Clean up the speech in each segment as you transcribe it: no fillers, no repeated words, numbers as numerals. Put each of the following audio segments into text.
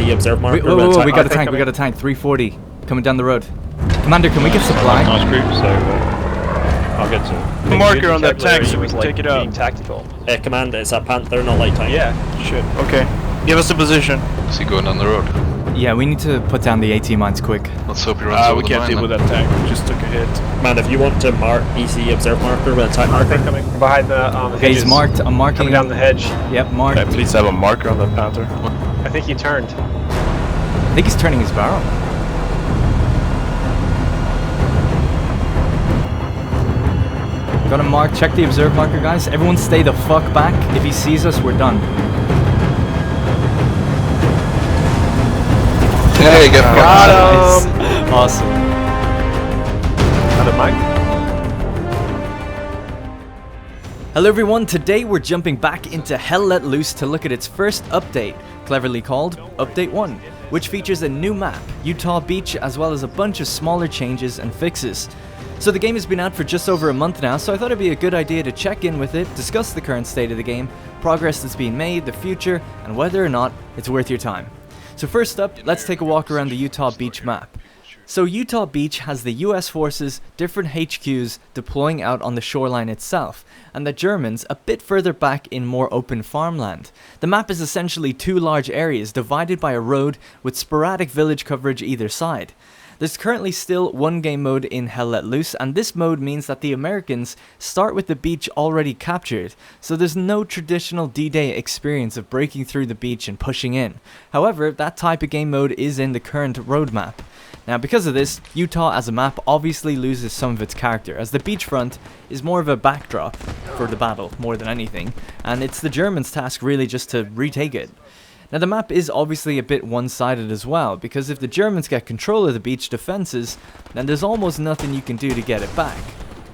the observe marker. Whoa, we got a tank, 340 coming down the road. Commander, can we get supply? Nice group, so I'll get to marker on that tank so we can take it out. Tactical. Command, it's a Panther, not light tank. Yeah, shit. Okay. Give us a position. Is he going down the road? Yeah, we need to put down the AT mines quick. Let's hope he runs over we the can't mine deal with that tank. We just took a hit. Man, if you want to mark EC observe marker with a tank marker. Coming from behind the Okay, hedges. he's marked. I'm marking. Coming down the hedge. Yep, marked. Can I please have a marker on that Panther? I think he turned. I think he's turning his barrel. Got him marked. Check the observe marker, guys. Everyone stay the fuck back. If he sees us, we're done. Hey, get Got him! Nice. Awesome. Another mine. Hello everyone, today we're jumping back into Hell Let Loose to look at its first update, cleverly called Update 1, which features a new map, Utah Beach, as well as a bunch of smaller changes and fixes. So the game has been out for just over a month now, so I thought it'd be a good idea to check in with it, discuss the current state of the game, progress that's being made, the future, and whether or not it's worth your time. So first up, let's take a walk around the Utah Beach map. So Utah Beach has the US forces, different HQs deploying out on the shoreline itself, and the Germans a bit further back in more open farmland. The map is essentially two large areas divided by a road with sporadic village coverage either side. There's currently still one game mode in Hell Let Loose, and this mode means that the Americans start with the beach already captured, so there's no traditional D-Day experience of breaking through the beach and pushing in. However, that type of game mode is in the current roadmap. Now because of this, Utah as a map obviously loses some of its character, as the beachfront is more of a backdrop for the battle more than anything, and it's the Germans' task really just to retake it. Now the map is obviously a bit one-sided as well, because if the Germans get control of the beach defenses, then there's almost nothing you can do to get it back.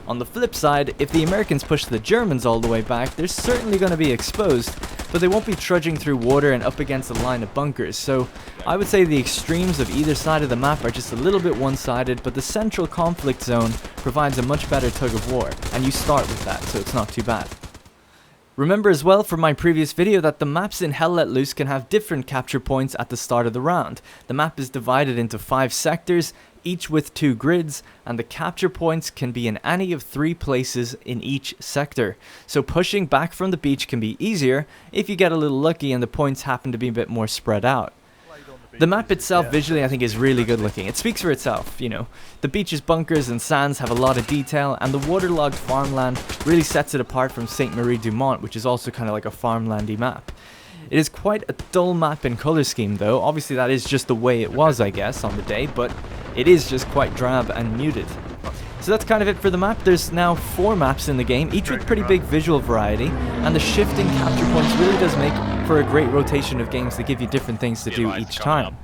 On the flip side, if the Americans push the Germans all the way back, they're certainly going to be exposed, but they won't be trudging through water and up against a line of bunkers, so I would say the extremes of either side of the map are just a little bit one-sided, but the central conflict zone provides a much better tug of war, and you start with that, so it's not too bad. Remember as well from my previous video that the maps in Hell Let Loose can have different capture points at the start of the round. The map is divided into 5 sectors, each with 2 grids, and the capture points can be in any of 3 places in each sector. So pushing back from the beach can be easier if you get a little lucky and the points happen to be a bit more spread out. The map itself visually I think is really good looking. It speaks for itself, you know. The beach's bunkers and sands have a lot of detail, and the waterlogged farmland really sets it apart from St. Marie Demote, which is also kind of like a farmlandy map. It is quite a dull map in color scheme though. Obviously that is just the way it was, I guess, on the day, but it is just quite drab and muted. So that's kind of it for the map. There's now 4 maps in the game, each with pretty big visual variety, and the shifting capture points really does make for a great rotation of games that give you different things to do each time.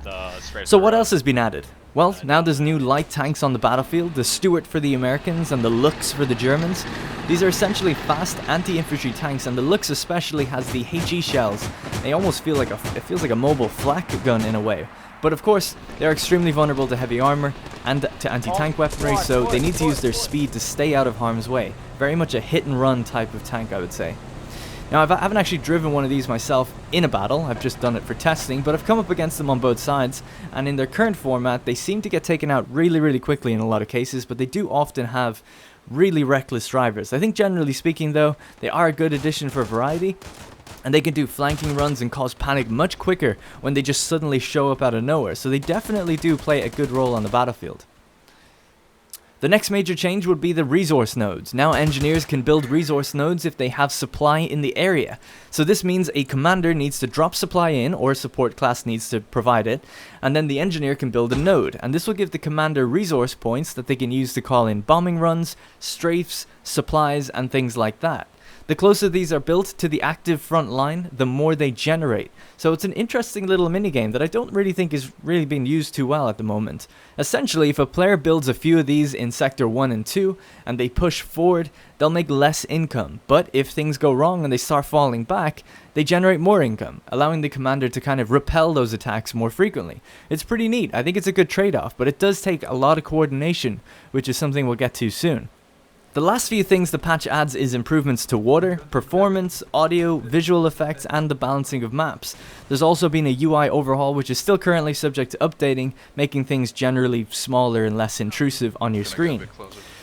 So what else has been added? Well, now there's new light tanks on the battlefield, the Stuart for the Americans and the Lux for the Germans. These are essentially fast anti-infantry tanks, and the Lux especially has the HE shells. They almost feel like it feels like a mobile flak gun in a way. But of course, they're extremely vulnerable to heavy armor and to anti-tank weaponry, so they need to use their speed to stay out of harm's way. Very much a hit-and-run type of tank, I would say. Now, I haven't actually driven one of these myself in a battle, I've just done it for testing, but I've come up against them on both sides, and in their current format, they seem to get taken out really quickly in a lot of cases, but they do often have really reckless drivers. I think generally speaking, though, they are a good addition for variety, and they can do flanking runs and cause panic much quicker when they just suddenly show up out of nowhere, so they definitely do play a good role on the battlefield. The next major change would be the resource nodes. Now engineers can build resource nodes if they have supply in the area. So this means a commander needs to drop supply in, or a support class needs to provide it, and then the engineer can build a node. And this will give the commander resource points that they can use to call in bombing runs, strafes, supplies, and things like that. The closer these are built to the active front line, the more they generate. So it's an interesting little minigame that I don't really think is really being used too well at the moment. Essentially, if a player builds a few of these in Sector 1 and 2, and they push forward, they'll make less income. But if things go wrong and they start falling back, they generate more income, allowing the commander to kind of repel those attacks more frequently. It's pretty neat. I think it's a good trade-off, but it does take a lot of coordination, which is something we'll get to soon. The last few things the patch adds is improvements to water, performance, audio, visual effects, and the balancing of maps. There's also been a UI overhaul which is still currently subject to updating, making things generally smaller and less intrusive on your screen.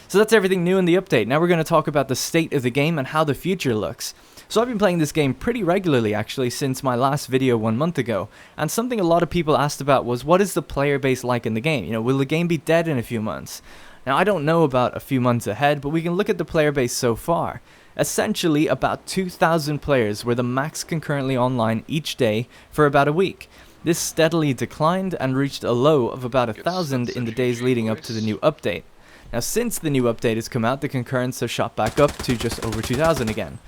So that's everything new in the update. Now we're going to talk about the state of the game and how the future looks. So I've been playing this game pretty regularly actually since my last video 1 month ago, and something a lot of people asked about was, what is the player base like in the game? You know, will the game be dead in a few months? Now I don't know about a few months ahead, but we can look at the player base so far. Essentially about 2,000 players were the max concurrently online each day for about a week. This steadily declined and reached a low of about 1,000 in the days leading up to the new update. Now since the new update has come out, the concurrence has shot back up to just over 2,000 again.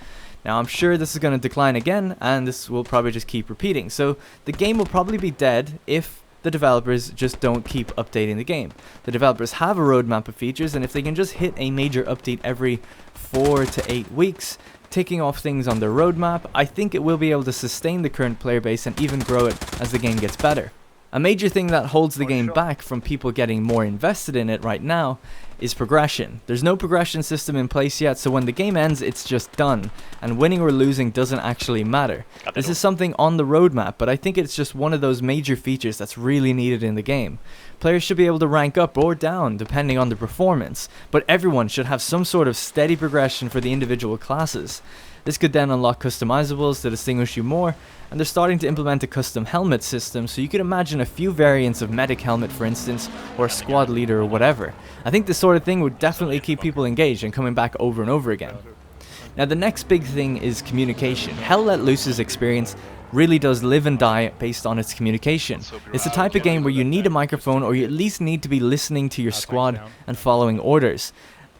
Now I'm sure this is going to decline again, and this will probably just keep repeating. So the game will probably be dead if the developers just don't keep updating the game. The developers have a roadmap of features, and if they can just hit a major update every 4 to 8 weeks, ticking off things on their roadmap, I think it will be able to sustain the current player base and even grow it as the game gets better. A major thing that holds the game back from people getting more invested in it right now is progression. There's no progression system in place yet, so when the game ends, it's just done, and winning or losing doesn't actually matter. This is something on the roadmap, but I think it's just one of those major features that's really needed in the game. Players should be able to rank up or down depending on their performance, but everyone should have some sort of steady progression for the individual classes. This could then unlock customizables to distinguish you more, and they're starting to implement a custom helmet system, so you could imagine a few variants of medic helmet for instance, or a squad leader or whatever. I think this sort of thing would definitely keep people engaged and coming back over and over again. Now the next big thing is communication. Hell Let Loose's experience really does live and die based on its communication. It's the type of game where you need a microphone, or you at least need to be listening to your squad and following orders.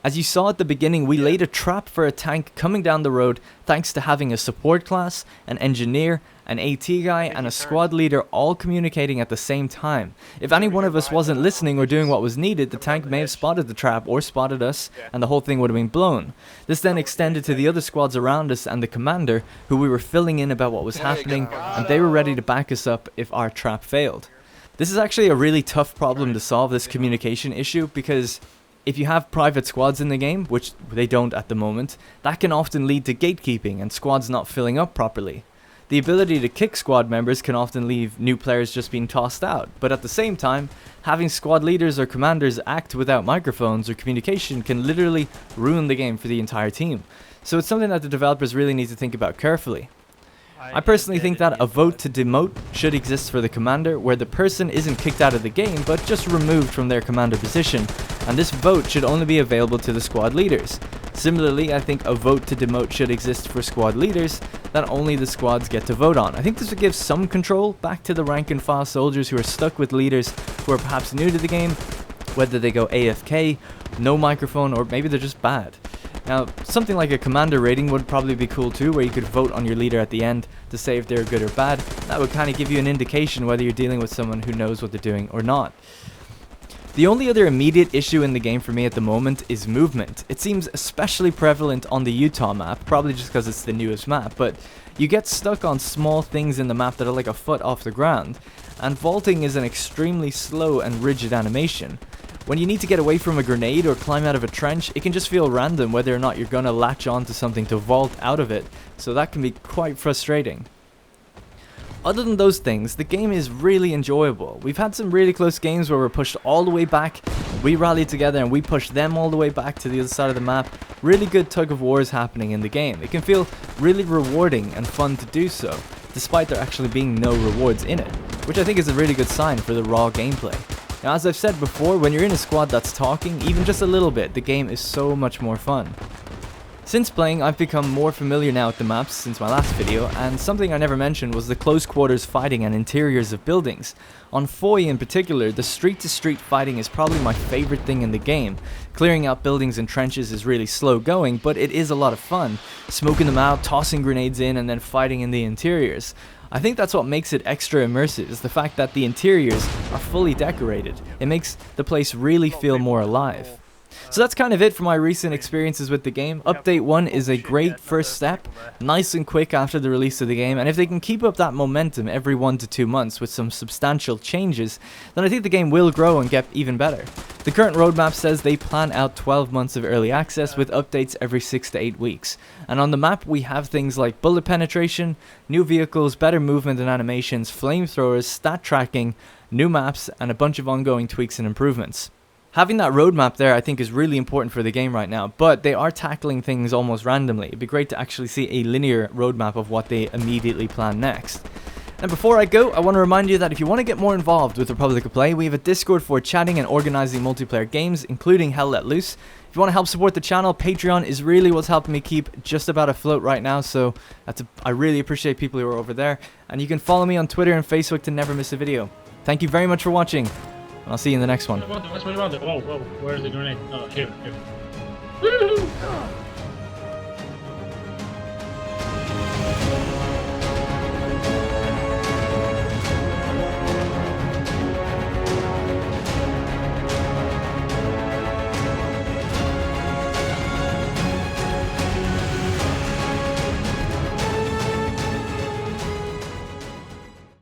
As you saw at the beginning, we laid a trap for a tank coming down the road thanks to having a support class, an engineer, an AT guy, and a squad leader all communicating at the same time. If any one of us wasn't listening or doing what was needed, the tank may have spotted the trap or spotted us, and the whole thing would have been blown. This then extended to the other squads around us and the commander, who we were filling in about what was happening, and they were ready to back us up if our trap failed. This is actually a really tough problem to solve, this communication issue, because if you have private squads in the game, which they don't at the moment, that can often lead to gatekeeping and squads not filling up properly. The ability to kick squad members can often leave new players just being tossed out, but at the same time, having squad leaders or commanders act without microphones or communication can literally ruin the game for the entire team. So it's something that the developers really need to think about carefully. I personally think that a vote to demote should exist for the commander, where the person isn't kicked out of the game but just removed from their commander position, and this vote should only be available to the squad leaders. Similarly, I think a vote to demote should exist for squad leaders that only the squads get to vote on. I think this would give some control back to the rank and file soldiers who are stuck with leaders who are perhaps new to the game, whether they go AFK, no microphone, or maybe they're just bad. Now, something like a commander rating would probably be cool too, where you could vote on your leader at the end to say if they're good or bad. That would kind of give you an indication whether you're dealing with someone who knows what they're doing or not. The only other immediate issue in the game for me at the moment is movement. It seems especially prevalent on the Utah map, probably just because it's the newest map, but you get stuck on small things in the map that are like a foot off the ground, and vaulting is an extremely slow and rigid animation. When you need to get away from a grenade or climb out of a trench, it can just feel random whether or not you're gonna latch onto something to vault out of it, so that can be quite frustrating. Other than those things, the game is really enjoyable. We've had some really close games where we're pushed all the way back, we rallied together and we pushed them all the way back to the other side of the map. Really good tug of war is happening in the game. It can feel really rewarding and fun to do so, despite there actually being no rewards in it, which I think is a really good sign for the raw gameplay. Now, as I've said before, when you're in a squad that's talking, even just a little bit, the game is so much more fun. Since playing, I've become more familiar now with the maps since my last video, and something I never mentioned was the close quarters fighting and interiors of buildings. On Foy in particular, the street-to-street fighting is probably my favorite thing in the game. Clearing out buildings and trenches is really slow going, but it is a lot of fun. Smoking them out, tossing grenades in, and then fighting in the interiors. I think that's what makes it extra immersive, is the fact that the interiors are fully decorated. It makes the place really feel more alive. So that's kind of it for my recent experiences with the game. Update 1 is a great first step, nice and quick after the release of the game, and if they can keep up that momentum every 1 to 2 months with some substantial changes, then I think the game will grow and get even better. The current roadmap says they plan out 12 months of early access with updates every 6 to 8 weeks. And on the map we have things like bullet penetration, new vehicles, better movement and animations, flamethrowers, stat tracking, new maps, and a bunch of ongoing tweaks and improvements. Having that roadmap there I think is really important for the game right now, but they are tackling things almost randomly. It'd be great to actually see a linear roadmap of what they immediately plan next. And before I go, I want to remind you that if you want to get more involved with Republic of Play, we have a Discord for chatting and organizing multiplayer games, including Hell Let Loose. If you want to help support the channel, Patreon is really what's helping me keep just about afloat right now, so I really appreciate people who are over there. And you can follow me on Twitter and Facebook to never miss a video. Thank you very much for watching, and I'll see you in the next one. Whoa, where's the grenade? Oh, here. Woo-hoo!